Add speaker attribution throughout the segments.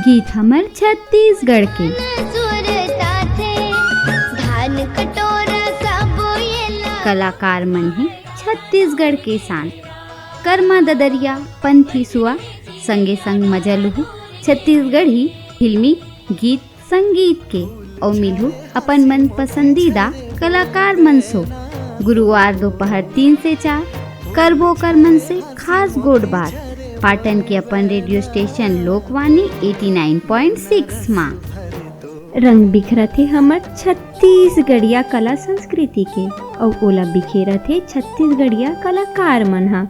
Speaker 1: गीत हमर छत्तीसगढ़ के। कलाकार मन है छत्तीसगढ़ के शान। कर्मा ददरिया पंथी सुआ संगे संग मजा लुहु छत्तीसगढ़ी फिल्मी गीत संगीत के और मिलू अपन मन पसंदीदा कलाकार मन सो। गुरुवार दोपहर 3 से 4 करबो कर मन से खास गोड बात पाटन के अपन रेडियो स्टेशन लोकवाणी 89.6 माँ। रंग बिखरत है हमर छत्तीसगढ़िया कला संस्कृति के और ओला बिखेरत है छत्तीसगढ़िया कलाकार मन हा।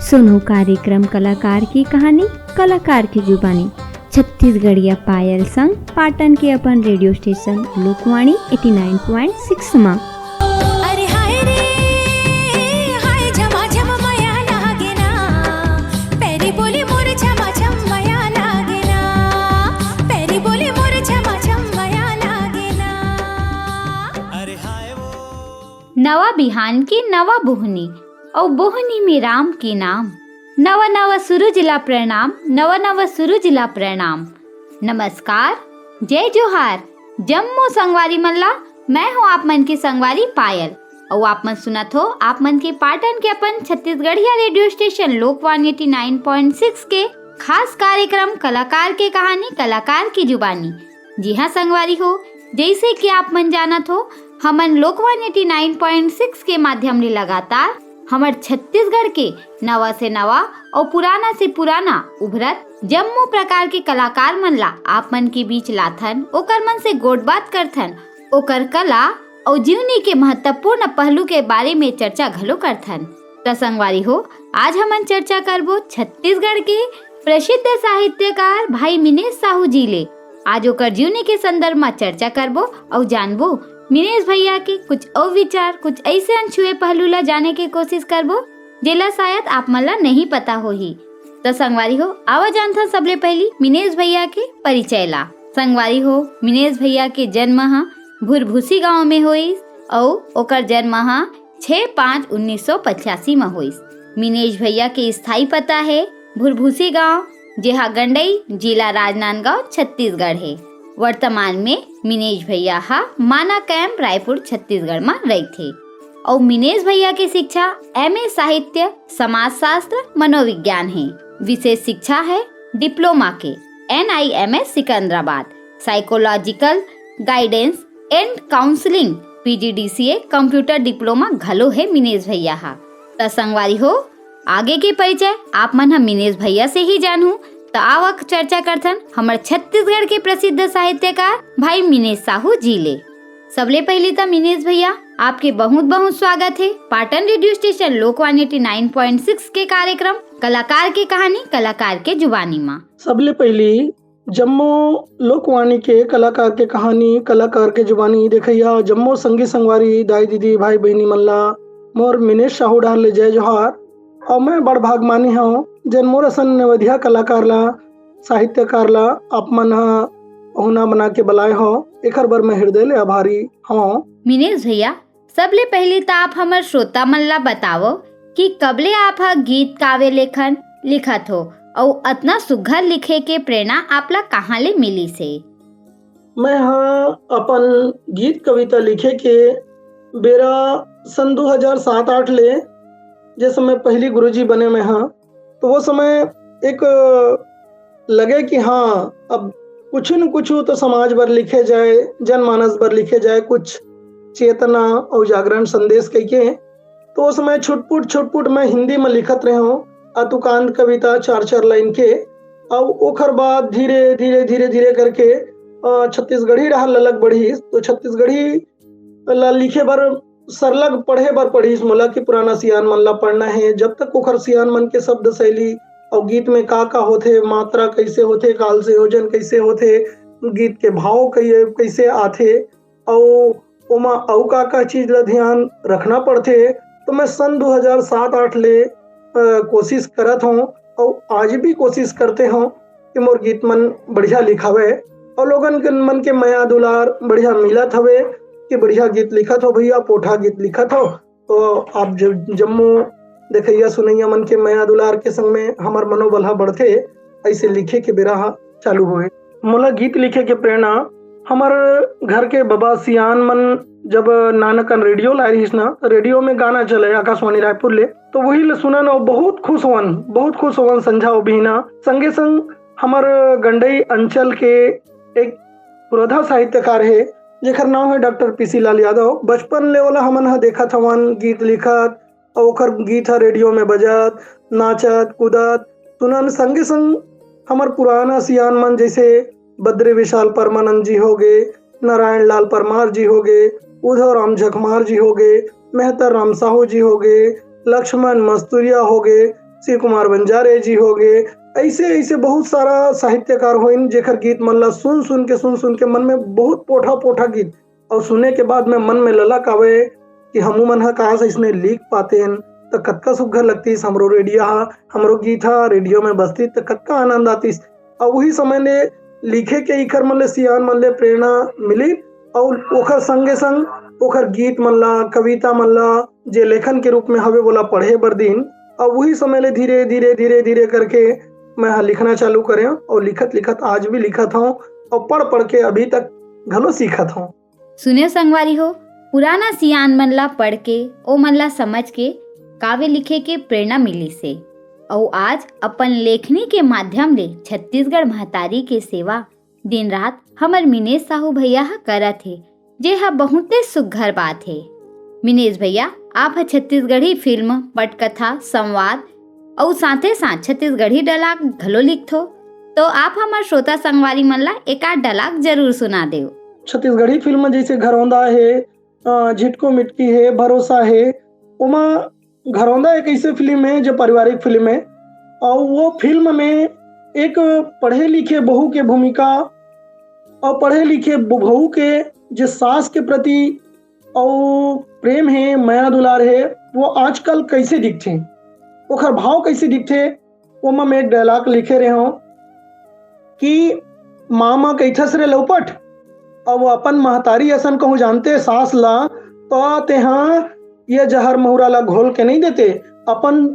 Speaker 1: सुनो कार्यक्रम कलाकार की कहानी कलाकार की जुबानी छत्तीसगढ़िया पायल संग पाटन के अपन रेडियो स्टेशन लोकवाणी 89.6 माँ। नवा बिहान की नवा बोहनी और बोहनी में राम के नाम। नवा नवा सूरजला प्रणाम, नवा नवा सूरजला प्रणाम। नमस्कार, जय जोहार, जम्मो संगवारी मल्ला। मैं हूँ आप मन की संगवारी पायल और आप मन सुनत हो आप मन के पाटन के अपन छत्तीसगढ़िया रेडियो स्टेशन लोकवाणी 89.6 के खास कार्यक्रम कलाकार के कहानी कलाकार की जुबानी। जी हाँ संगवारी हो, जैसे कि आप मन जानत हो हमन लोकवाणी 89.6 के माध्यम ले लगातार हमर छत्तीसगढ़ के नवा से नवा और पुराना से पुराना उभरत जम्मो प्रकार के कलाकार मन ला आप मन के बीच लाथन, ओकर मन से गोट बात करथन, ओकर कला और जीवनी के महत्वपूर्ण पहलू के बारे में चर्चा घलो करथन। तो संगवारी हो, आज हमन चर्चा करबो छत्तीसगढ़ के प्रसिद्ध साहित्यकार भाई मिनेश साहू जी ले। आज ओकर जीवनी के संदर्भ में चर्चा करबो और जानबो मिनेश भैया के कुछ और विचार, कुछ ऐसे अनछुए पहलू ला जाने की कोशिश करबो जेला शायद आप मन ला नहीं पता होही। तो संगवारी हो, आवा जानथा सबले पहली मिनेश भैया के परिचय ला। संगवारी हो, मिनेश भैया के जन्म हा भुरभुसी गांव में होइस और ओकर जन्म हा 6/5/1985 में होइस। मिनेश भैया के स्थायी पता है भुरभुसी गांव, जेहा गंडई जिला राजनांदगांव छत्तीसगढ़ है। वर्तमान में मिनेश भैया हा माना कैंप रायपुर छत्तीसगढ़ में रहते और मिनेश भैया की शिक्षा MA साहित्य समाजशास्त्र मनोविज्ञान है। विशेष शिक्षा है डिप्लोमा के NIMS Secunderabad psychological guidance and counselling PGDCA computer diploma घलो है मिनेश भैया हा। तो संगवारी हो, आगे के परिचय आप मन हम मिनेश भैया से ही जानू। तो आवक चर्चा करथन हमर छत्तीसगढ़ के प्रसिद्ध साहित्यकार भाई मिनेश साहू जी ले। सबले पहले तो मिनेश भैया आपके बहुत बहुत स्वागत है पाटन रेडियो स्टेशन लोकवाणी 89.6 के कार्यक्रम कलाकार की कहानी कलाकार के जुबानी माँ।
Speaker 2: सबले पहली जम्मो लोकवाणी के कलाकार के कहानी कलाकार के जुबानी देखैया जम्मो संगी संगवारी दाई दीदी भाई बहनी मल्ला मोर मिनेश साहू डाल ले जय जोहार। और मैं बड़ भाग मानी हूँ जन मोर असन नवधिया कलाकार ला साहित्यकार ला आप मन होना बना के बुलाए हो, एकर बर मैं हृदय ले आभारी हूँ।
Speaker 1: मिनेश भैया, सबले पहले तो आप हमर श्रोता मन ला बतावो कि कबले आप गीत काव्य लेखन लिखत हो और अतना सुघर लिखे के प्रेरणा आपला कहाँ ले मिली से?
Speaker 2: मैं अपन गीत कविता लिखे के बेरा सन 2007-8 ले जिस समय पहली गुरुजी बने मैं तो वो समय एक लगे कि हाँ अब कुछ न कुछ तो समाज पर लिखे जाए, जनमानस पर लिखे जाए, कुछ चेतना और जागरण संदेश कह। तो वो समय छुटपुट मैं हिंदी में लिखत रहे हूँ अतुकांत कविता 4-4 लाइन के। और ओखर बाद धीरे धीरे करके छत्तीसगढ़ी रहा ललक बढ़ी तो छत्तीसगढ़ी लिखे बर सरलग पढ़े बर पढ़ी मोला कि पुराना सियान मन ला पढ़ना है। जब तक ओखर सियान मन के शब्द शैली और गीत में का होथे, मात्रा कैसे होथे, काल से योजन कैसे होथे, गीत के भाव कैसे आथे और ओमा अउ का चीज ला ध्यान रखना पड़थे। तो मैं सन 2007-8 ले कोशिश करत हूँ और आज भी कोशिश करते हूँ कि मोर गीत मन बढ़िया लिखावे और लोगन के मन के माया दुलार बढ़िया मिलत हवे कि बढ़िया गीत लिखत हो भैया, पोठा गीत लिखत हो। तो आप जम्मू देखैया सुनैया मन के माया दुलार के संग में हमार मनोबल बढ़थे, ऐसे लिखे के बेरा चालू हुए। मोला गीत लिखे के प्रेरणा हमर घर के बाबा सियान मन जब नानकन रेडियो लाए रहिस ना, तो रेडियो में गाना चले आकाशवाणी रायपुर ले, तो वही ले सुनन और बहुत खुश होवन संझा और बिहना। संगे संग हमर गंडई अंचल के एक पुरोधा साहित्यकार है जेकर नाम है डॉक्टर पीसी लाल यादव। बचपन ले वाला हमन ह देखत हवन गीत लिखत और ओकर गीत ह रेडियो में बजत, नाचत कूदत सुनन। संगे संग हमर पुराना सियान मन जैसे बद्री विशाल परमानंद जी हो गए, नारायण लाल परमार जी हो गए, उधव राम झकमार जी हो गए, मेहतर राम साहू जी हो गए, लक्ष्मण मस्तूरिया हो गए, शिव कुमार बंजारे जी हो गए। ऐसे ऐसे बहुत सारा साहित्यकार होइन जेकर गीत मन ला सुन के मन में बहुत पोठा गीत और सुने के बाद में मन में ललक आवे कि हमू मन ह कहाँ से इसने लिख पातेन तो कतका सुघर लगतीस। हमरो रेडियो हमरो गीत रेडियो में बजती तो कतका आनंद आतीस। और वही समय ले लिखे के इखर मन ले सियान मन ले प्रेरणा मिली और ओखर संगे संग ओखर गीत मन ला, कविता मन ला जे लेखन के रूप में हवे बोला पढ़े बर दिन। और वही समय ले धीरे करके मैं लिखना चालू करे और लिखत आज भी लिखत हूँ और पढ़ के अभी तक घलो सीखत हूँ।
Speaker 1: सुने संगवारी हो, पुराना सियान मन ला पढ़ के ओ मन ला समझ के काव्य लिखे के प्रेरणा मिली से और आज अपन लेखनी के माध्यम ले छत्तीसगढ़ महतारी के सेवा दिन रात हमर मिनेश साहू भैया करत हे, जे हा बहुते सुघर बात है। मिनेश भैया आप ह छत्तीसगढ़ी फिल्म, पटकथा, संवाद और साथे साथ छत्तीसगढ़ी डायलॉग घलो लिखथो, तो आप हमार श्रोता संगवारी मन ला एकाध डायलॉग जरूर सुना देव।
Speaker 2: छत्तीसगढ़ी फिल्म जैसे घरौंदा है, झिटको मिटकी है, भरोसा है, उमा घरौंदा एक ऐसे फिल्म है जो पारिवारिक फिल्म है और वो फिल्म में एक पढ़े लिखे बहू के भूमिका और पढ़े लिखे बहू के जो सास के प्रति और प्रेम है, माया दुलार है, वो आजकल कैसे दिखते, ओखर भाव कैसे दिखते। वो मैं एक डायलॉग लिखे रहे हूँ कि मामा कैथस रे लौपट और वो अपन महतारी असन कहूँ जानते सास ला तो तेहा ये जहर महुरा ला घोल के नहीं देते, अपन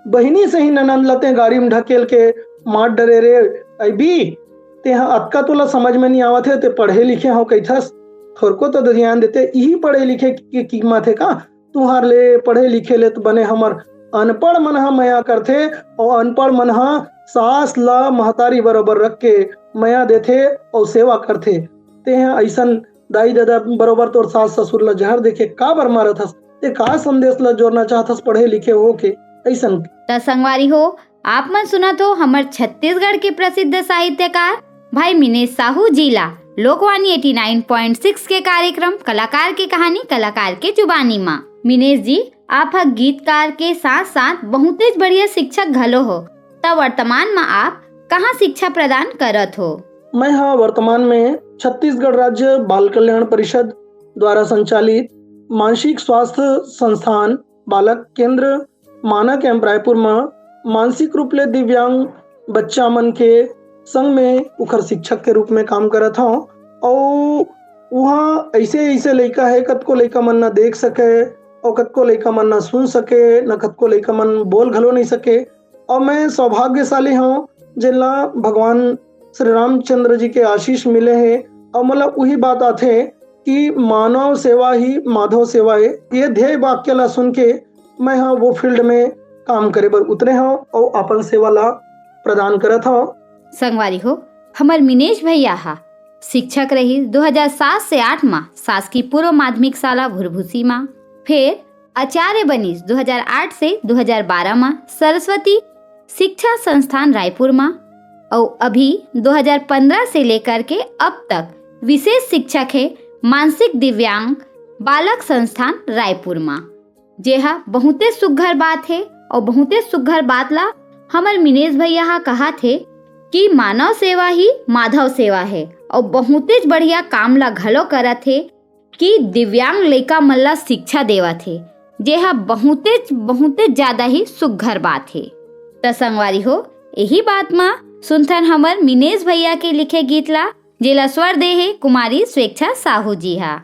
Speaker 2: बहिनी से ही ननंद लते गाड़ी में ढकेल के मार डरे रे अभी तेहा अतका तोला समझ में नहीं आवत है, ते पढ़े लिखे हो कैथस थोरको तो ध्यान देते। यही पढ़े लिखे की कीमत है का तुहार ले पढ़े लिखे ले तो बने हमर अनपढ़ मन हा मया करथे और अनपढ़ मन हा सास ला महतारी बरोबर रख के मया देथे और सेवा करथे। तेहा ऐसन दाई दादा बरोबर तोर सास ससुर ला जहर देखे का बर मारत हस, ते का संदेश ला जोड़ना चाहतस पढ़े लिखे हो के ऐसन।
Speaker 1: त संगवारी हो, आप मन सुना तो हमर छत्तीसगढ़ के प्रसिद्ध साहित्यकार भाई मिनेश साहू जी ला लोकवाणी 89.6 के कार्यक्रम कलाकार की कहानी कलाकार के जुबानी माँ। मिनेश जी आप गीतकार के साथ साथ बहुते बढ़िया शिक्षक घलो हो, तब वर्तमान में आप कहाँ शिक्षा प्रदान करत हो?
Speaker 2: मैं वर्तमान में छत्तीसगढ़ राज्य बाल कल्याण परिषद द्वारा संचालित मानसिक स्वास्थ्य संस्थान बालक केंद्र माना कैंप रायपुर में मानसिक रूप ले दिव्यांग बच्चा मन के संग में उखर शिक्षक के रूप में काम करत हूँ। और वहाँ ऐसे लड़का है कतको लड़का मन न देख सके और कतको लड़का मन न सुन सके, न कतको लड़का मन बोल घलो नहीं सके। और मैं सौभाग्यशाली हूँ जिला भगवान श्री रामचंद्र जी के आशीष मिले हैं और मतलब वही बात आते कि मानव सेवा ही माधव सेवा है। ये ध्येय वाक्य ला सुन के मैं वो फील्ड में काम करे बर उतरे हूँ और अपन सेवा ला प्रदान करत हूँ।
Speaker 1: संगवारी हो, हमर मिनेश भैया शिक्षक रही 2007 से 8 माह शासकीय पूर्व माध्यमिक शाला भुरभुसी माँ, फिर आचार्य बनीस 2008 से 2012 माह सरस्वती शिक्षा संस्थान रायपुर माँ और अभी 2015 से लेकर के अब तक विशेष शिक्षक है मानसिक दिव्यांग बालक संस्थान रायपुर माँ। जेहा बहुते सुघर बात है और बहुते सुघर बात ला हमर मिनेश भैया कहा थे कि मानव सेवा ही माधव सेवा है और बहुते बढ़िया काम ला घलो करत थे कि दिव्यांग लड़का मन ला शिक्षा देवा थे, जेहा बहुते ज्यादा ही सुघर बात है। त संगवारी हो, यही बात माँ सुनथन हमर मिनेश भैया के लिखे गीत ला जेला स्वर दे है कुमारी स्वेच्छा साहू जी हा।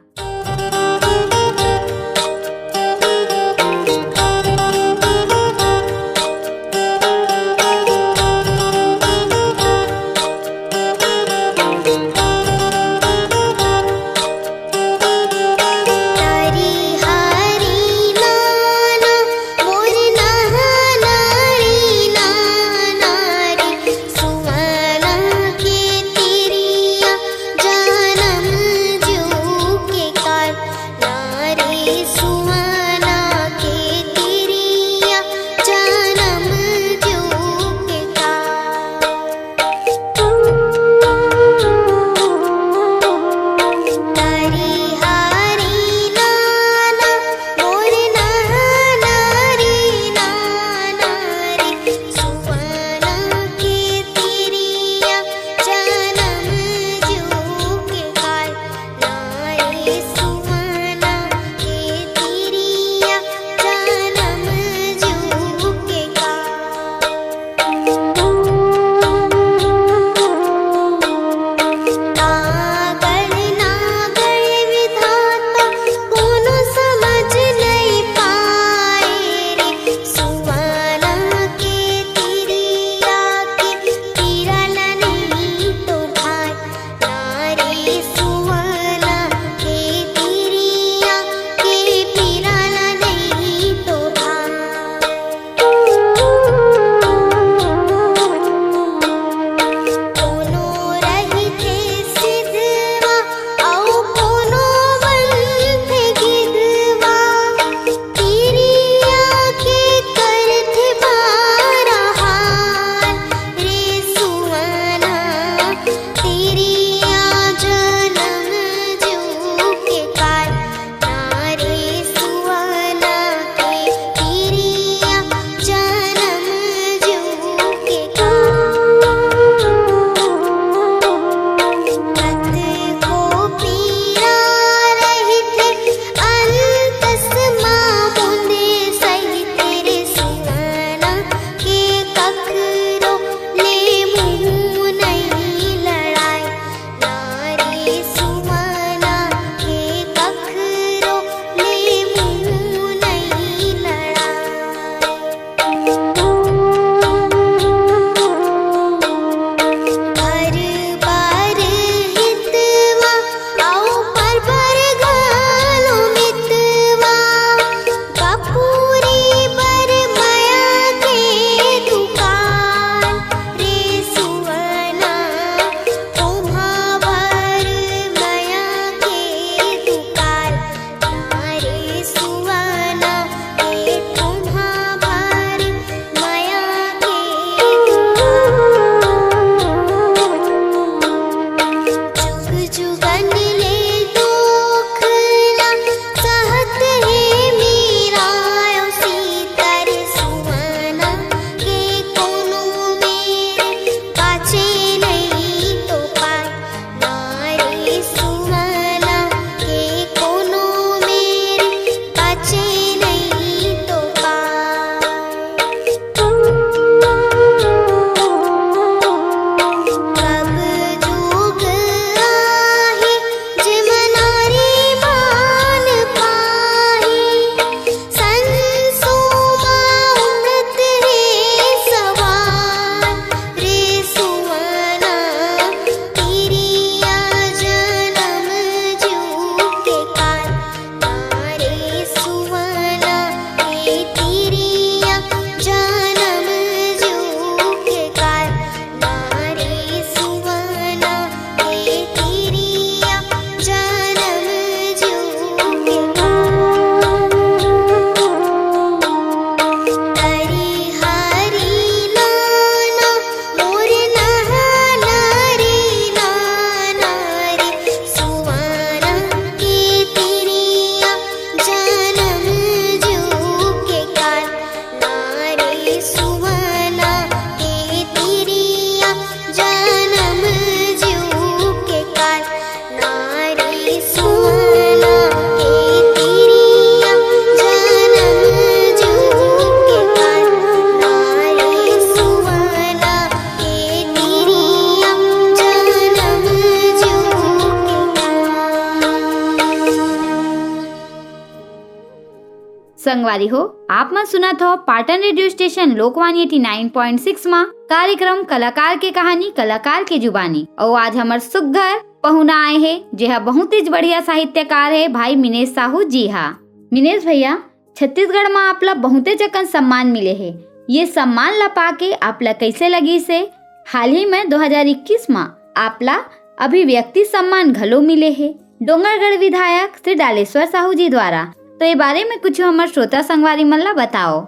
Speaker 1: संगवारी हो आप मन सुनत हो पाटन रेडियो स्टेशन लोकवाणी 89.6 में कार्यक्रम कलाकार के कहानी कलाकार के जुबानी। और आज हमार सुघर पहुना आए है जेहा बहुत ही बढ़िया साहित्यकार है भाई मिनेश साहू जी। हाँ मिनेश भैया, छत्तीसगढ़ में आपला बहुते जकन सम्मान मिले है। ये सम्मान ला पाके आपला कैसे लगी से? हाल ही में 2021 में आपला अभिव्यक्ति सम्मान घलो मिले है डोंगरगढ़ विधायक श्री डालेश्वर साहू जी द्वारा। तो ये बारे में कुछ हमार श्रोता संगवारी मन ला बताओ।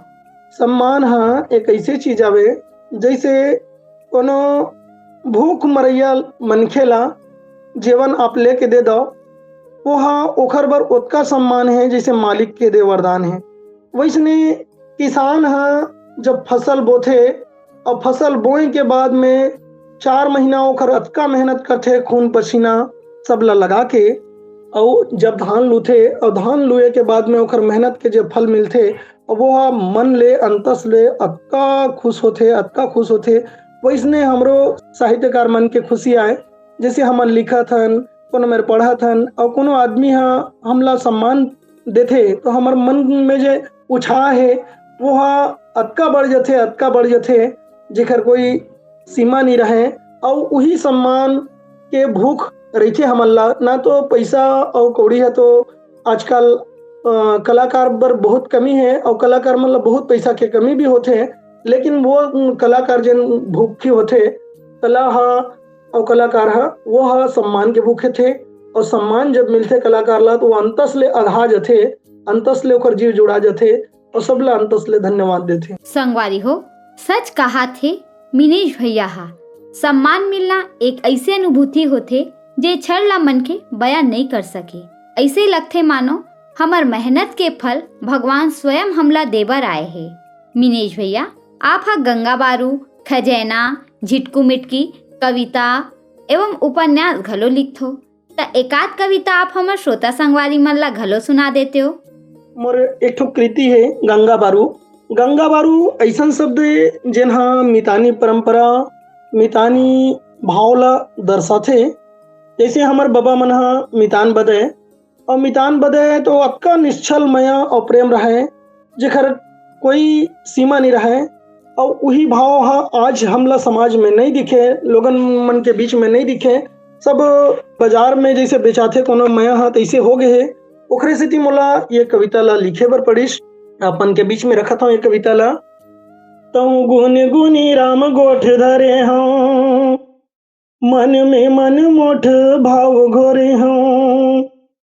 Speaker 2: सम्मान हाँ एक ऐसी चीज आवे जैसे कोनो भूख मरैया मनखे ला जीवन आप लेके दे दो, वो हाँ ओखर बर उतका सम्मान है जैसे मालिक के दे वरदान है। वैसने किसान हाँ जब फसल बोथे और फसल बोए के बाद में 4 महीना ओखर अतका मेहनत करथे, खून पसीना सब ला लगा के, और जब धान लूथे और धान लुए के बाद में ओखर मेहनत के जब फल मिलथे और वो हाँ मन ले अंतस ले अतका खुश होथे। वैसने हमरो साहित्यकार मन के खुशी आए जैसे हमन लिखत हन, कोनो मेरे पढ़त हन और कोनो आदमी हाँ हमला सम्मान देथे तो हमार मन में जो उत्साह है वो हाँ अतका बढ़ जाथे जेकर कोई सीमा नहीं रहे। और वही सम्मान के भूख रही हमन ला, ना तो पैसा और कौड़ी है तो आजकल कलाकार बर बहुत कमी है और कलाकार मन ला बहुत पैसा के कमी भी होथे, लेकिन वो कलाकार जन भूखे होथे कला हाँ और कलाकार हा वो हा सम्मान के भूखे थे। और सम्मान जब मिलते कलाकार ला तो वो अंतस ले अघा जाथे, अंतस ले ओकर जीव जुड़ा जाथे और सब ला अंतस ले धन्यवाद देथे।
Speaker 1: संगवारी हो सच कहा थे मिनेश भैया। हा सम्मान मिलना एक ऐसी अनुभूति होथे जे क्षण ला मन के बयान नहीं कर सके। ऐसे लगथे मानो हमार मेहनत के फल भगवान स्वयं हमला देबर आए है। मिनेश भैया आप हा गंगा बारू, खजैना, झिटकू मिटकी कविता एवं उपन्यास घलो लिखथो, त एकाध कविता आप हमार श्रोता संगवारी मन ला घलो सुना देते हो।
Speaker 2: मोर एक ठो कृति है गंगा बारू ऐसन शब्द है जेन हा मितानी परंपरा मितानी भाव ला दर्शाथे। जैसे हमार बाबा मन हा मितान बदे और मितान बदे तो अक्का निश्चल माया और प्रेम रहे जेकर कोई सीमा नहीं रहे। और वही भाव हा आज हमला समाज में नहीं दिखे, लोगन मन के बीच में नहीं दिखे, सब बाजार में जैसे बेचाथे कोनो माया हा तैसे हो गए है। ओखरे सेती मोला ये कविता ला लिखे बर पड़िस, अपन के बीच में रखा था ये कविता ला। तऊ गुन गुनी राम गोठ धरे हूँ, मन में मन मोठ भाव घोरे हूँ।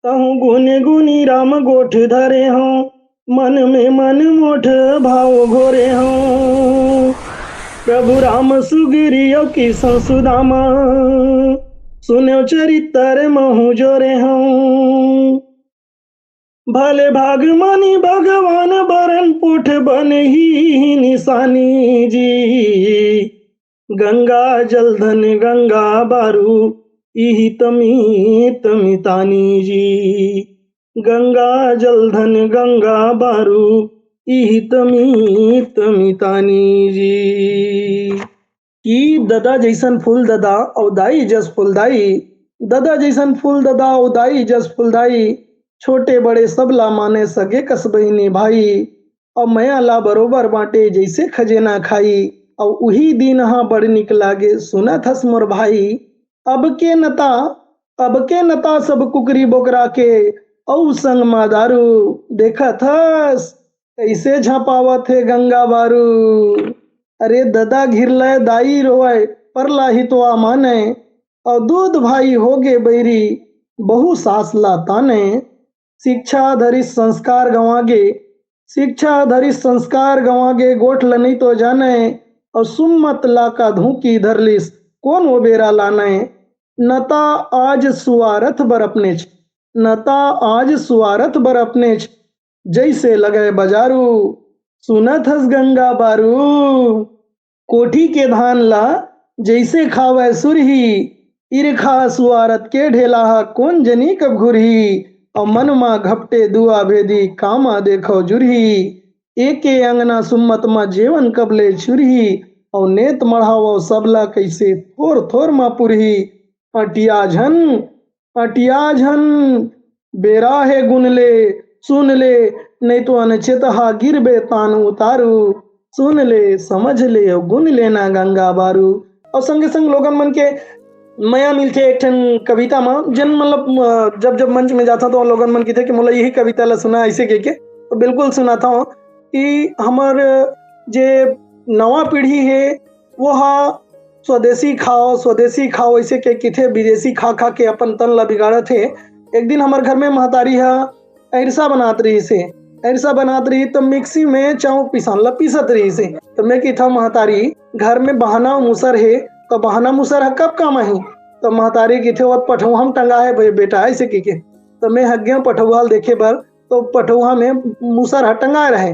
Speaker 2: तऊ गुन गुनी राम गोठ धरे हूँ, मन में मन मोठ भाव घोरे हूँ। प्रभु राम सुगिरियो की संसुदामा, सुनो चरित्र महु जोरे हूँ। भले भाग मानी भगवान बरन पुठ बन ही निशानी जी। गंगा जलधन गंगा बारू इही तमी तमितानी जी। गंगा जलधन गंगा बारू इही तमी तमितानी जी। की ददा जैसन फूल ददा और दाई जस फूलदाई, ददा जैसन फूल ददा और दाई जस फूलदाई। छोटे बड़े सब ला माने सगे कस बहिनी भाई, और मया ला बरोबर बांटे जैसे खजेना खाई। और उही दिन हाँ बड़ निक लागे सुना थस मोर भाई। अब के नता सब कुकरी बोकरा के औ संग मादारू। देखा थस कैसे झपावत है गंगा बारू। अरे ददा घिरले दाई रोए परला हितवा माने, और दूध भाई होगे बैरी बहु सास ला ताने। शिक्षा धरी संस्कार गंवागे गोठ ल नहीं तो जाने। और सुम्मत ला का धूकी धरलिस कौन वो बेरा लाने। नता आज सुवारथ बर अपने जैसे लगे बजारू। सुनत हस गंगा बारू कोठी के धान ला जैसे खावे सुरही। ईरखा सुवारत के ढेला कौन जनी कब घुरही। और मन मा घपटे दुआ भेदी कामा देखो जुरही। एके अंगना सुम्मत मा जेवन कबले छुरही। और नेत मढ़ाओ सबला कैसे थोर थोर मा पुरही। अटिया झन बेरा है गुन ले सुन ले नहीं तो अनचेत हा गिरबे तान उतारू, सुन ले समझ ले और गुन लेना गंगा बारू। और संगे संग लोगन मन के मया मिलथे एक ठन कविता में, जन मतलब जब जब मंच में जाता तो लोगन मन कहते कि मोला यही कविता ला सुना ऐसे के तो बिल्कुल सुनाता हूँ कि हमार जे नवा पीढ़ी है वो हा स्वदेशी खाओ ऐसे के किथे विदेशी खा खा के अपन तन ला बिगाड़त है। एक दिन हमार घर में महतारी हा ऐरसा बनात रही तो मिक्सी में चाउ पिसान ला पीसत रही से। तो मैं की था महतारी घर में बहाना मुसर है तो बहाना मुसर कब काम आही। तो महतारी की थे पठौहा हम टंगा है भाई बेटा ऐसे की तो मैं हग गया पठौहा देखे बर। तो पठौहा में मुसर टंगा रहे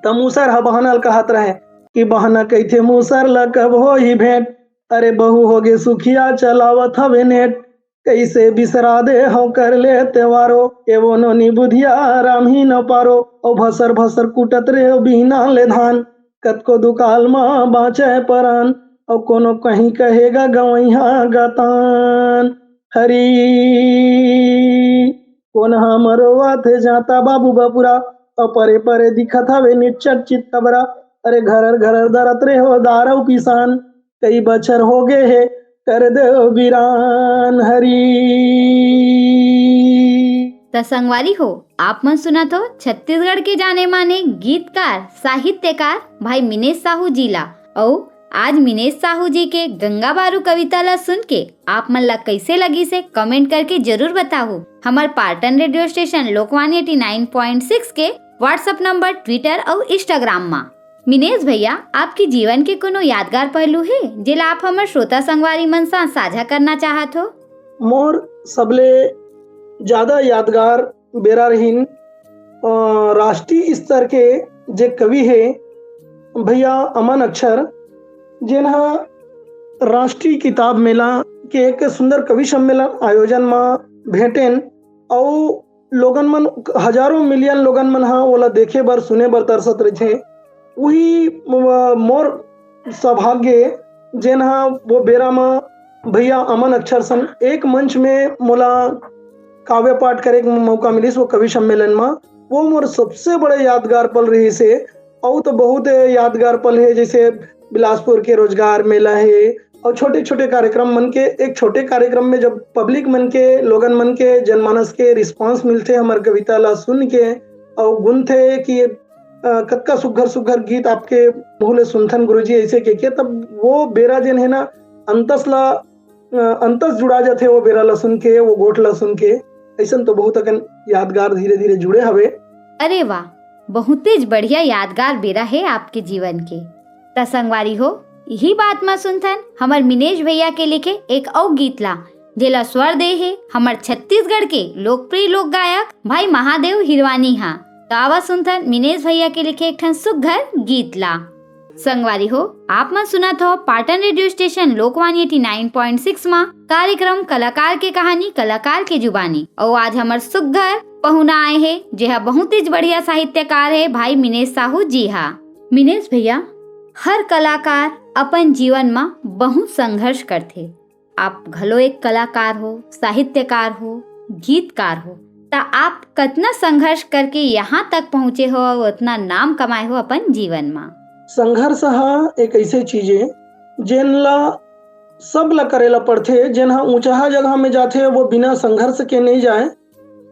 Speaker 2: तो मुसर हा बहाना कहत रहे कि बहाना कही थे मुसर ला कब हो ही भेंट, अरे बहू हो गे सुखिया चलावत हवे नेट, कैसे बिसरा दे हो कर ले त्योहारो, एवो नोनी बुधिया राम ही न पारो। ओ भसर भसर कुटत रे बिना ले धान, कतको दुकाल माँ बाँचे परान, और कोनो कहीं कहेगा गवैया गतान। हरी कोन हमरो थे जाता बाबू बापुरा, और परे परे दिखत हवे निच्चट चित कबरा, अरे घरर घरर दरत रे हो दारव पिसान, कई बछर हो गए है कर दे वीरान। हरी
Speaker 1: त संगवारी हो आप मन सुना तो छत्तीसगढ़ के जाने माने गीतकार साहित्यकार भाई मिनेश साहू जी ला। और आज मिनेश साहू जी के गंगा बारू कविता ला सुन के आप मन ला कैसे लगी से कमेंट करके जरूर बताओ। हमार पाटन रेडियो स्टेशन लोकवाणी 89.6 के व्हाट्सएप नंबर, ट्विटर और इंस्टाग्राम में। मिनेश भैया आपके जीवन के कोनो यादगार पहलू है जेला आप हमार श्रोता संगवारी मन सा साझा करना चाहत हो?
Speaker 2: मोर सबले ज्यादा यादगार बेरा रहीन राष्ट्रीय स्तर के जे कवि है भैया अमन अक्षर, जिन्हा राष्ट्रीय किताब मेला के एक सुंदर कवि सम्मेलन आयोजन में भेटेन और लोगन मन हजारों मिलियन लोगन मन हा ओला देखे बर सुने बर तरसत रहे। वही मोर सौभाग्य जेनहा वो बेरा में भैया अमन अक्षर सन एक मंच में मोला काव्य पाठ करे के मौका मिलिस वो कवि सम्मेलन में। वो मोर सबसे बड़े यादगार पल रही से। और तो बहुत यादगार पल है जैसे बिलासपुर के रोजगार मेला है और छोटे छोटे कार्यक्रम मन के। एक छोटे कार्यक्रम में जब पब्लिक मन के लोगन मन के जनमानस के रिस्पांस मिलते हमार कविता ला सुन के और गुन थे कि कतका सुघर सुघर गीत आपके मुँह ले सुनथन गुरुजी ऐसे के तब वो बेरा जन है ना अंतस जुड़ा जाते वो बेरा ला सुन के वो गोठ ला सुन के ऐसा तो बहुत अकन यादगार धीरे धीरे जुड़े हवे।
Speaker 1: अरे वाह, बहुत ही बढ़िया यादगार बेरा है आपके जीवन के। त संगवारी हो यही बात में सुनथन हमार मिनेश भैया के लिखे एक और गीत ला जेला स्वर दे है हमार छत्तीसगढ़ के लोकप्रिय लोक गायक भाई महादेव हिरवानी हा। तो आवा सुनथन मिनेश भैया के लिखे एक ठन सुघर गीत ला। संगवारी हो आप मन सुना था पाटन रेडियो स्टेशन लोकवाणी 89.6 में कार्यक्रम कलाकार के कहानी कलाकार के जुबानी। और आज हमार सुघर पहुना आए है जेहा बहुत ही बढ़िया साहित्यकार है भाई मिनेश साहू जी हा। मिनेश भैया हर कलाकार अपन जीवन में बहुत संघर्ष करते। आप घलो एक कलाकार हो, साहित्यकार हो, गीतकार हो, ता आप कितना संघर्ष करके यहाँ तक पहुँचे हो और उतना नाम कमाए हो अपन जीवन में?
Speaker 2: संघर्ष हा एक ऐसे चीज है जेन ला सब ला करेला पड़थे। जेन हा ऊंचा जगह में जाते वो बिना संघर्ष के नहीं जाए।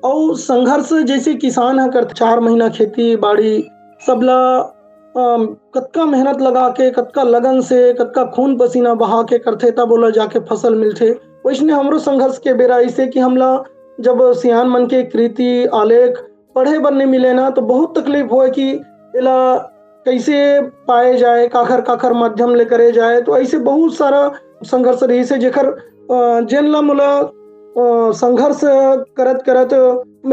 Speaker 2: और संघर्ष जैसे किसान हा करते 4 महीना खेती बाड़ी सब ला कतका मेहनत लगा के कतका लगन से कतका खून पसीना बहा के करथे तब बोला जाके फसल मिलथे। वैसने हमरो संघर्ष के बेरा ऐसे कि हमला जब सियान मन के कृति आलेख पढ़े बर नहीं मिले ना तो बहुत तकलीफ होए कि इला कैसे पाए जाए, काखर काखर माध्यम ले करे जाए। तो ऐसे बहुत सारा संघर्ष रही से जेकर जेन ला मोला संघर्ष करत करत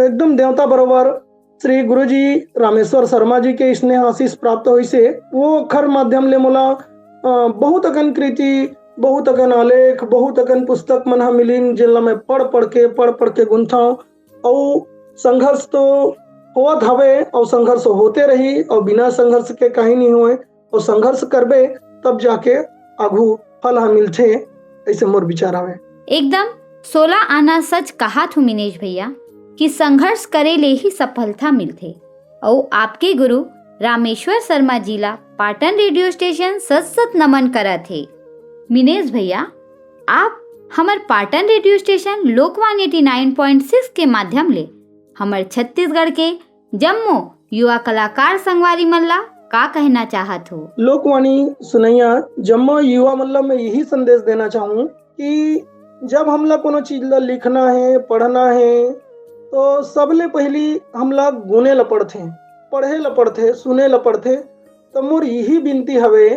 Speaker 2: एकदम देवता बरोबर श्री गुरुजी रामेश्वर शर्मा जी के स्नेह आशीष प्राप्त हुई से वो अखर माध्यम ले मोला बहुत अकन कृति, बहुत अकन आलेख, बहुत अकन पुस्तक मन हा मिलीन जिनला मैं पढ़ पढ़ के गुंथा। और संघर्ष तो होत हवे और संघर्ष होते रही और बिना संघर्ष के कहीं नहीं हुए। और संघर्ष करबे तब जाके आगू फल हा मिलथे, ऐसे मोर विचार हवे।
Speaker 1: एकदम 16 आना सच कहा थू मिनेश भैया कि संघर्ष करे ले ही सफलता मिलथे। और आपके गुरु रामेश्वर शर्मा जी ला पाटन रेडियो स्टेशन सत नमन करत थे। मिनेश भैया, आप हमार पाटन रेडियो स्टेशन लोकवाणी 89.6 के माध्यम ले हमार छत्तीसगढ़ के जम्मो युवा कलाकार संगवारी मन ला का कहना चाहत हो?
Speaker 2: लोकवाणी सुनैया जम्मो युवा मतलब मैं यही संदेश देना चाहूँ कि जब हमला कोनो चीज ला लिखना है, पढ़ना है, तो सबले पहली हमला गुने ला पढ़थे, पढ़े ला पढ़थे, सुने ला पढ़थे। तो मोर यही विनती हवे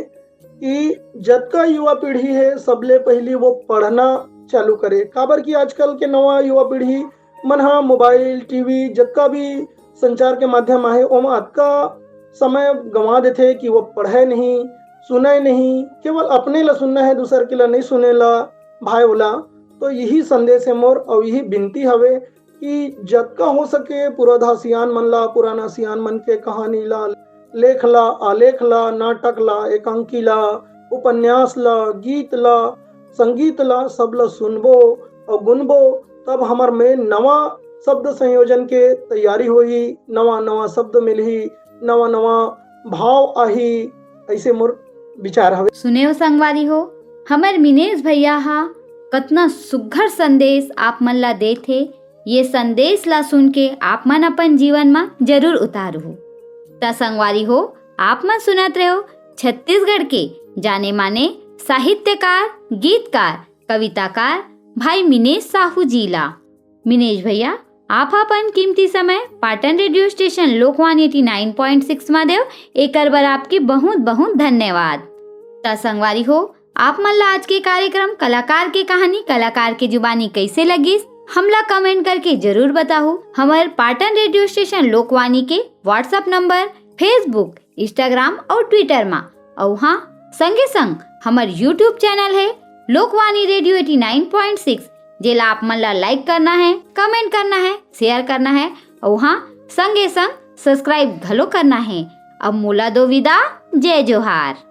Speaker 2: कि जतका युवा पीढ़ी है सबले पहली वो पढ़ना चालू करे। काबर कि आजकल के नवा युवा पीढ़ी मन हा मोबाइल, टीवी जतका भी संचार के माध्यम आहे ओमा अतका समय गंवा देथे कि वो पढ़े नहीं, सुने नहीं, केवल अपने ला सुनना है, दूसर के ला नहीं सुने ला भाई बोला। तो यही संदेश है मोर और यही विनती हवे कि जतका हो सके पुराधासियान मन ला, पुराना सियान मन के कहानी ला, लेख ला, आलेख ला, नाटक ला, एकांकी ला, उपन्यास ला, गीत ला, संगीत ला, सब ला सुनबो और गुनबो। तब हमार में नवा शब्द संयोजन के तैयारी होही, नवा नवा शब्द मिलही, नवा नवा भाव आही। ऐसे मोर विचार हवे।
Speaker 1: सुने हो संगवारी हो, हमर मिनेश भैया हा कतना सुघर संदेश आप मन ला दे थे। ये संदेश ला सुन के आप मन अपन जीवन में जरूर उतारू हो। ता संगवारी हो, आप मन सुनत रहो छत्तीसगढ़ के जाने माने साहित्यकार, गीतकार, कविताकार भाई मिनेश साहू जी ला। मिनेश भैया, आप अपन कीमती समय पाटन रेडियो स्टेशन लोकवाणी 89.6 में देव, एकर बर आपकी बहुत बहुत धन्यवाद। ता संगवारी हो, आप मन ला आज के कार्यक्रम कलाकार के कहानी, कलाकार के जुबानी कैसे लगी हमला कमेंट करके जरूर बताओ। हमारे पाटन रेडियो स्टेशन लोकवाणी के व्हाट्सएप नंबर, फेसबुक, इंस्टाग्राम और ट्विटर में, और हाँ संगे संग हमारे यूट्यूब चैनल है लोकवाणी रेडियो 89.6, जेला आप मन ला लाइक करना है, कमेंट करना है, शेयर करना है, और हाँ संगे संग सब्सक्राइब घलो करना है। अब मोला दो विदा, जय जोहार।